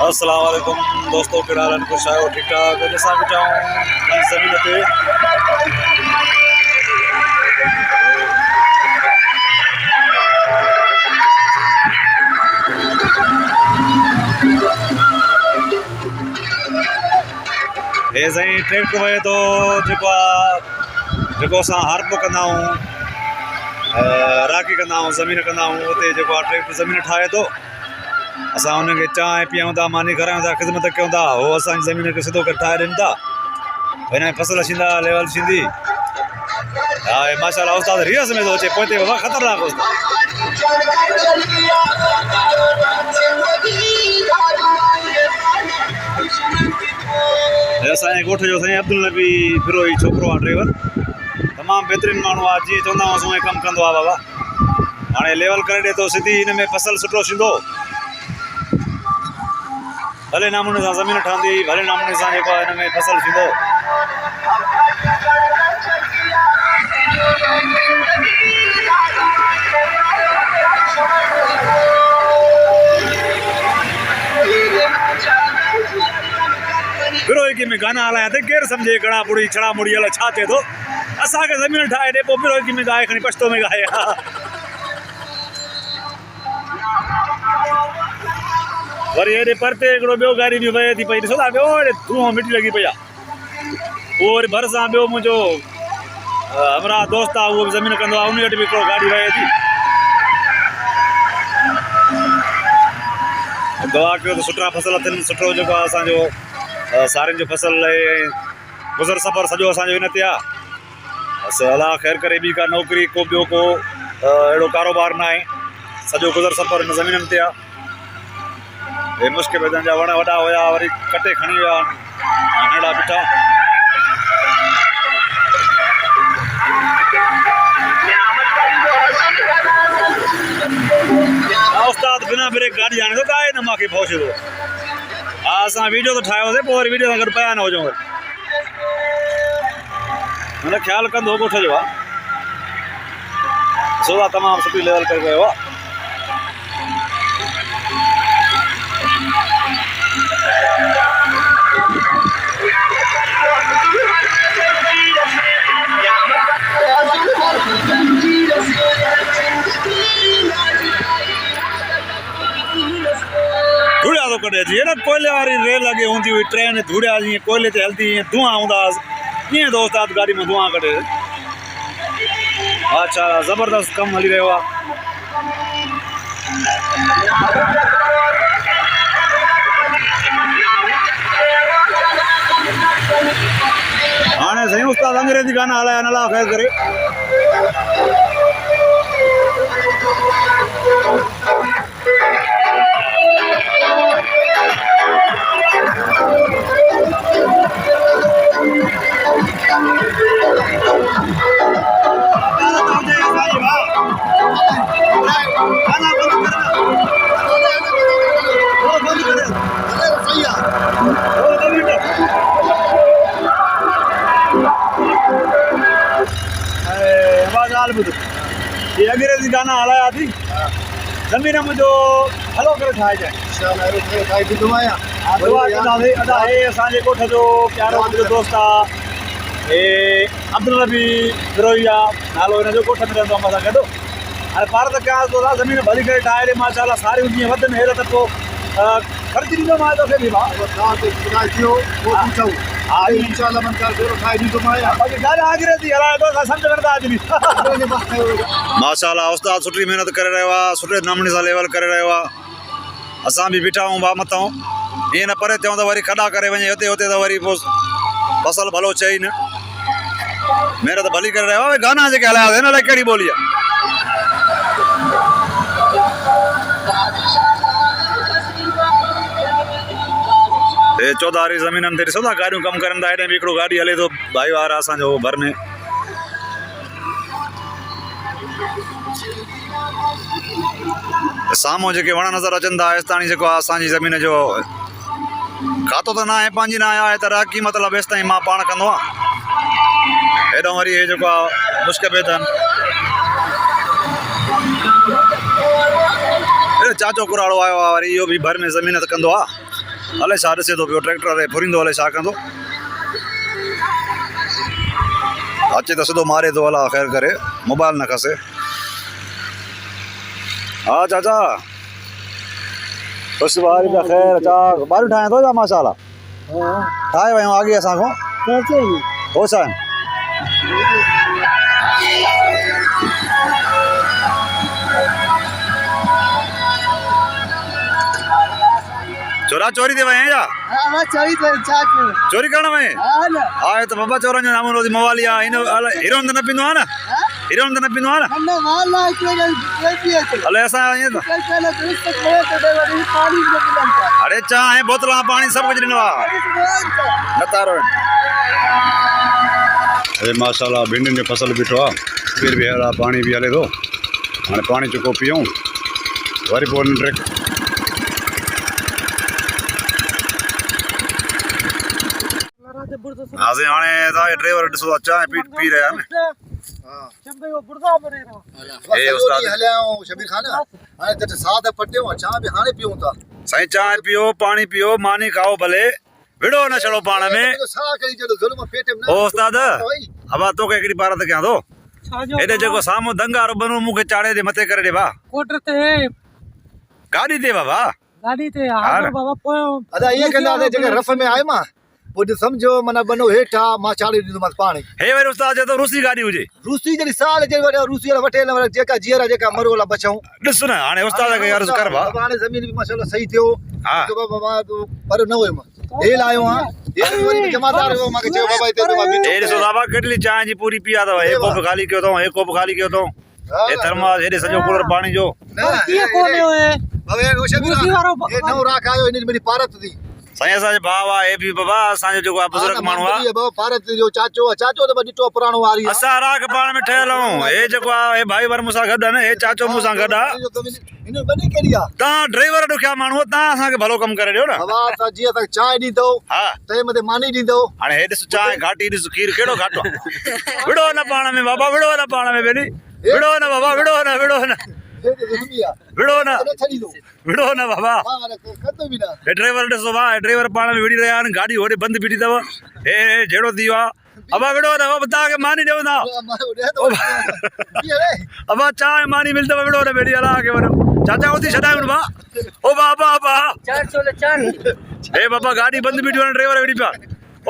अस्सलाम वालेकुम दोस्तों, के हाल कुछ आयो ठीक ठाक। जैसा भी चाहूँ ज़मीन पे हे साईं ट्रैक्टर वहे तो जो असां हारपो कंदा राखी कंदा ज़मीन कंदा उते ट्रैक्टर ज़मीन ठाहे तो असां उनखे चांहि पीऊं था, मानी करायूं था, ख़िदमत कयूं था। हो असांजी ज़मीन खे सिधो करे ठाहे ॾियनि था। हिन में फसल थींदा, लेवल थींदी। हा माशाल्लाह उस्ताद रियस में थो अचे पोइते बाबा ख़तरनाक उस्ताद। असांजे ॻोठ जो साईं अब्दुल नबी फिरोई छोकिरो आहे ड्राइवर, तमामु बहितरीनु माण्हू आहे। जीअं चवंदा हुआसीं उहे कमु कंदो आहे बाबा। हाणे लेवल करे ॾिए थो सिधी, हिन में फसल सुठो थींदो। भले नमूने सां ज़मीन ठहंदी, भले नमूने सां जेको आहे हिन में फसल थींदो। फिरोई में गाना हलाया थे, केरु सम्झे कड़ा बुड़ी छड़ा मुड़ी अलाए छा थिए थो। असांखे ज़मीन ठाहे ॾे, पोइ फिरोई में गाए खणी पछतो में गाए। वरी हेॾे परते हिकिड़ो ॿियो गाड़ी बि वहे थी पई, ॾिसो था ॿियो हेॾे धूओं मिटी लॻी पई आहे। पोइ वरी भरिसां ॿियो मुंहिंजो हमरा दोस्त आहे, उहो बि ज़मीन कंदो आहे, उन वटि बि हिकिड़ो गाॾी वहे थी। दुआ कयो त सुठा फसल थियनि, सुठो जेको आहे असांजो सारियुनि जो फसल गुज़र सफ़र सॼो असांजो हिन ते आहे। बसि अलाह ख़ैरु करे, ॿी का नौकिरी को ॿियो को अहिड़ो कारोबार न आहे। सॼो गुज़र सफ़र हिन ज़मीननि ते आहे। हे मुश्क बेदनि जा वण वॾा हुया, वरी कटे खणी विया नंढा बीठा। उस्ताद बिना ब्रेक गाॾी हाणे थो काए न मूंखे पहुचे थो। हा असां वीडियो त ठाहियोसीं, पोइ वरी वीडियो सां गॾु पिया न हुजूं। वरी हुन ख़्यालु कंदो ॻोठ जो आहे। ॾिसो तमामु सुठी लेवल करे वियो आहे। धूड़िया थो कढे, जीअं न कोयले वारी रेल अॻे हूंदी हुई, ट्रेन धूड़िया जीअं कोयले ते हलंदी, ईअं धुआं हूंदा हुआसीं, ईअं तो उस्ताद गाॾी में धुआं कढे। अच्छा ज़बरदस्त कमु हली रहियो आहे। हाणे साईं उस्ताद अंग्रेजी गाना हलाया, अलाह ख़ैरु करे। ये अंग्रेजी गाना हलाया थी, ज़मीन मुझो हलो करे ठाहे जाए। अदा हे असांजे ॻोठ जो प्यारो मुंहिंजो दोस्त आहे, हे अब्दुल नबी फिरोई आहे नालो, हिन जो ॻोठ में रहंदो आहे असां गॾु। हाणे पार त कयां थो था, ज़मीन भली करे ठाहे ॾे माशाल्लाह। सारियूं जीअं वधनि हेॾो त पोइ ख़र्ची ॾींदो मां तोखे बि। हा इंशाल्लाह माशाल्लाह उस्ताद सुठी मेहनत करे रहियो आहे, सुठे नमूने सां लेवल करे रहियो आहे। असां बि बीठा आहियूं बा मथां, ईअं न परे थियूं त वरी खॾा करे वञे हुते हुते त वरी पोइ फसल भलो चई न। महिनत भली करे रहियो आहे। गाना जेके हलाया हिन लाइ कहिड़ी ॿोली आहे? हे चौधारी ज़मीननि ते ॾिसो था गाॾियूं कमु करनि था। हेॾे बि हिकिड़ो गाॾी हले थो, भाई वार आहे असांजो भर में। साम्हूं जेके वण नज़र अचनि था, हेसिताणी जेको आहे असांजी ज़मीन जो खातो त न आहे, पंहिंजी न आहे त राकी मतिलबु हेसिताईं मां पाण कंदो आहियां। हेॾो वरी हे जेको आहे मुश्क बेदनि चाचो कुराड़ो आयो आहे, वरी इहो बि भर में ज़मीन कंदो आहे। अलाए छा ॾिसे थो पियो ट्रैक्टर ते फुरींदो अलाए छा कंदो अचे त सिधो मारे थो अला ख़ैर करे मोबाइल न खसे हा चाचा खुश बारी पिया ख़ैर चा बारियूं ठाहे थो छा माशाला ठाहे वियूं आगे असां खां हो छा चोरा चोरी ते वए हैं या चोरी करण वए हा त बाबा चोरनि जो नामो रोज़ी मवाली आहे हिन हीरो त न पींदो आहे न हीरो त न पींदो आहे न हले असां ईअं त अरे चांहि बोतलां पाणी सभु कुझु ॾिनो आहे न तारो अरे माशाल्लाह भिंडियुनि जो फसल बीठो आहे फिर बि हला पाणी बि हले थो हाणे पाणी चुको पीऊं वरी पोइ ट्रैक हाणे तव्हांखे ड्राइवर ॾिसो चांहि पी रहिया आहिनि साईं चांहि पियो पाणी पियो मानी खाओ भले विड़ो न छड़ो पाण में ओ उस्ताद अब तोखे हिकिड़ी बात कयां थो हेॾे जेको साम्हूं दंगा बनू मूंखे चाड़े ते मथे करे ॾे भा गाॾी ते बाबा रफ़ में आहे मां पोइ समझो माना बनो हेठा मां चाड़े ॾींदोमांसि पाणी हे वरी उस्ताद चए थो रूसी गाॾी हुजे रूसी जहिड़ी साल जहिड़ी रूसी वारा वठे जेका जीअरा जेका मरो वाला बचाऊं ॾिस न हाणे उस्ताद खे अर्ज़ु कर भा हाणे ज़मीन बि माशाल्लाह सही थियो हा पर न हुयो मां हेल आयो आहियां वरी जमादार हुयो मूंखे चयो बाबा हिते हे ॾिसो बाबा केतली चांहि जी पूरी पिया अथव हे कोप ख़ाली कयो अथऊं हे कोप ख़ाली कयो अथऊं हे थर्मास हेॾे सॼो कूलर पाणी जो नओं राख आयो हिन मेरी पारत थी साईं असांजो भाउ आहे हे बि बाबा असांजो जेको आहे बुज़ुर्ग माण्हू आहे भारत जो चाचो चाचो त ॾिठो पुराणो वारी असां राख पाण में ठहियल आहियूं हे जेको आहे हे भाई वर मूंसां गॾु आहे न हे चाचो मूंसां गॾु आहे तव्हां ड्राइवर ॾुखिया माण्हू तव्हां असांखे भलो कमु करे ॾियो न जीअं तव्हां चांहि ॾींदव हा तंहिं मथे मानी ॾींदव हाणे हे ॾिस चांहि घाटी ॾिस खीर कहिड़ो घाटो आहे विड़ो न पाण में बाबा विड़ो न पाण में भेणी विड़ो न बाबा विड़ो न विड़ो न विड़ो न विड़ो न बाबा हे ड्राइवर ॾिसो भाउ हे ड्राइवर पाण में विड़ी रहिया आहिनि गाॾी होॾे बंदि बीठी अथव हे जहिड़ो थी वियो आहे अबा विड़ो न तव्हांखे मानी ॾियो था अबा चांहि मानी मिलंदव विड़ो न भेड़ी हला के वञो चाचा उथी छॾायूं भाउ ओ बाबा हे बाबा गाॾी बंदि बीठी वञे ड्राइवर वेड़ी पिया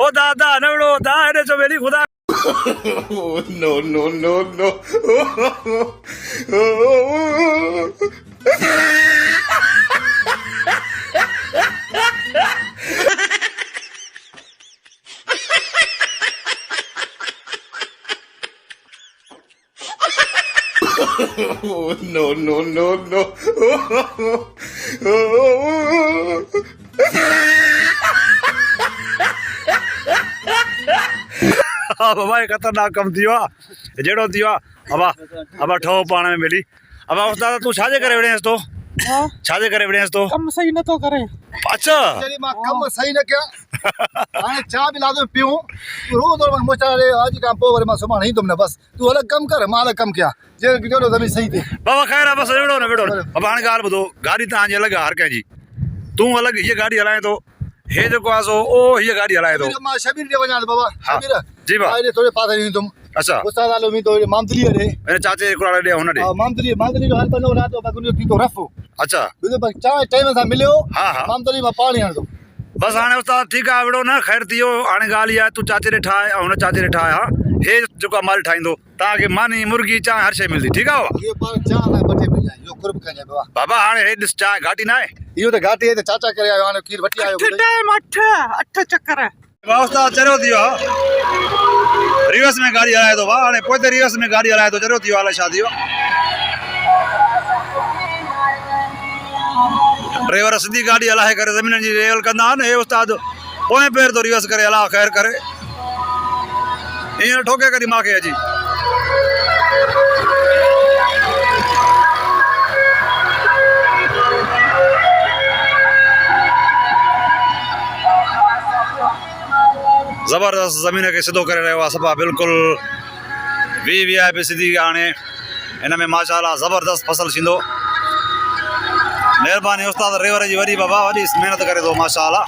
ओ दादा न विड़ो तव्हां हेॾे छो वेली ख़ुदा no, no, no, no. No, no, no, no. हा बाबा हे ख़तरनाक कमु थी वियो आहे जहिड़ो थी वियो आहे अबा ठहो पाण में मिली अबा उस्ताद तूं छाजे करे विड़ेसि तो छाजे करे विड़ेसि तो कम सही नथो करे अच्छा जॾहिं मां कमु सही न कया हाणे चाह बि लाज़िम पियूं रोज़ मुश्तारे अॼु खां पोइ वरी मां सुभाणे ईंदुमि न बसि तूं अलॻि कमु कर मां अलॻि कमु कयां जहिड़ो ज़मीन सही थिए बाबा ख़ैर आहे बसि विड़ो न बाबा हाणे ॻाल्हि ॿुधो गाॾी तव्हांजी अलॻि आहे हर कंहिंजी तूं अलॻि हीअ गाॾी हलाए थो हे जेको आहे सो ओ हीअ गाॾी हलाए थो मां शबीर ॾे वञा थो बाबा शबीर जी भाउ हेॾे थोरे पासे ईंदुमि अच्छा उस्ताद नालो वेंदो मामदलीअ ॾे हिन चाचे हिकिड़ो ॾे हुन ॾे मामदली जो हल पनो रातो बाक़ी थींदो रफ़ अच्छा चांहि टाइम सां मिलियो हा हा मामदली मां पाणी हणंदुमि बसि हाणे उस्ताद ठीकु आहे विड़ो न ख़ैर थी वियो हाणे ॻाल्हि इहा आहे तूं चाचे ॾे ठाहे ऐं हुन चाचे ॾे ठाहे हा हे जेको आहे माल ठाहींदो तव्हांखे मानी मुर्गी चांहि हर शइ मिलंदी ठीकु आहे बाबा हाणे हे ॾिस चांहि घाटी न आहे इहो त घाटी आहे त चाचा करे आयो हाणे खीर वठी आयो अठ चक्कर उस्ताद चरियो थी वियो आहे रिवर्स में गाॾी हलाए थो भाउ हाणे पोइ त रिवर्स में गाॾी हलाए थो चरियो थी वियो आहे छा थी वियो ड्राइवर सिधी गाॾी हलाए करे ज़मीन जी रेल कंदा आहिनि हे उस्ताद पोएं पैर थो रिवर्स करे हला ख़ैर करे हींअर ठोके कॾहिं मूंखे अची ज़बरदस्त ज़मीन खे सिधो करे रहियो आहे सफ़ा बिल्कुलु VIP सिधी हाणे हिन में माशाल्लाह ज़बरदस्त फसल थींदो महिरबानी उस्ताद रेवर जी वॾी बाबा वॾी महिनत करे थो माशाअल्लाह।